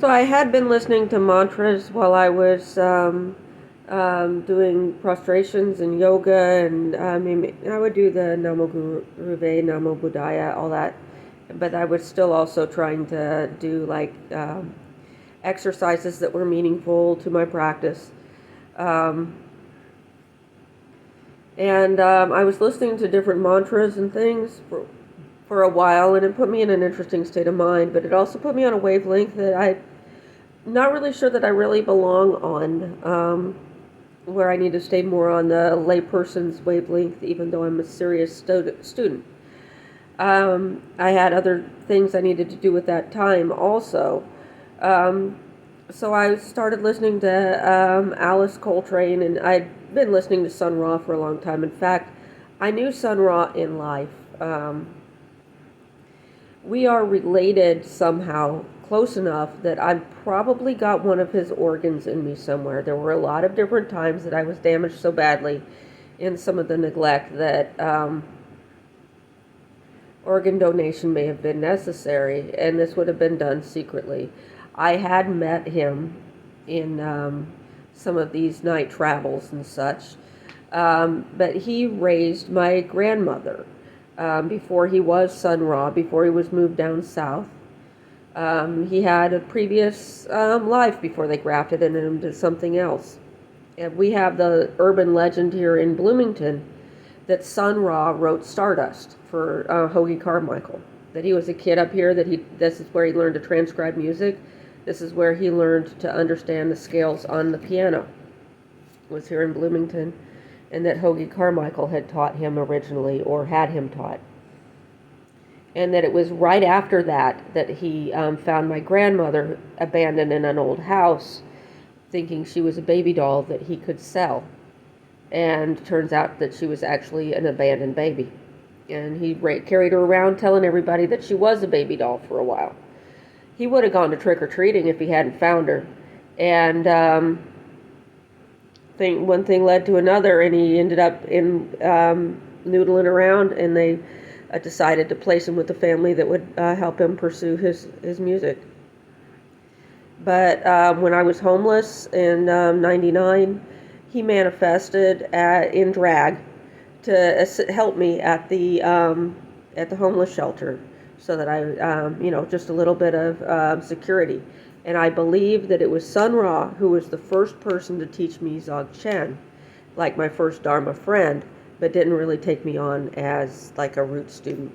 So I had been listening to mantras while I was doing prostrations and yoga, and I would do the Namo Guruve, Namo Buddhaya, all that. But I was still also trying to do like exercises that were meaningful to my practice. Um, and I was listening to different mantras and things for a while, and it put me in an interesting state of mind, but it also put me on a wavelength that I'm not really sure that I really belong on, where I need to stay more on the layperson's wavelength, even though I'm a serious student. I had other things I needed to do with that time also. Um, so I started listening to Alice Coltrane, and I'd been listening to Sun Ra for a long time. In fact, I knew Sun Ra in life. We are related somehow, close enough that I've probably got one of his organs in me somewhere. There were a lot of different times that I was damaged so badly in some of the neglect that organ donation may have been necessary, and this would have been done secretly. I had met him in some of these night travels and such, but he raised my grandmother before he was Sun Ra, before he was moved down south. He had a previous life before they grafted him into something else. And we have the urban legend here in Bloomington that Sun Ra wrote Stardust for Hoagie Carmichael. That he was a kid up here, this is where he learned to transcribe music. This is where he learned to understand the scales on the piano, was here in Bloomington, and that Hoagie Carmichael had taught him originally, or had him taught. And that it was right after that he found my grandmother abandoned in an old house, thinking she was a baby doll that he could sell. And turns out that she was actually an abandoned baby. And he carried her around telling everybody that she was a baby doll for a while. He would have gone to trick-or-treating if he hadn't found her. And one thing led to another, and he ended up noodling around, and they decided to place him with a family that would help him pursue his music. But when I was homeless in '99, he manifested in drag to help me at the homeless shelter, so that I, just a little bit of security. And I believe that it was Sun Ra who was the first person to teach me Dzogchen, like my first Dharma friend, but didn't really take me on as like a root student.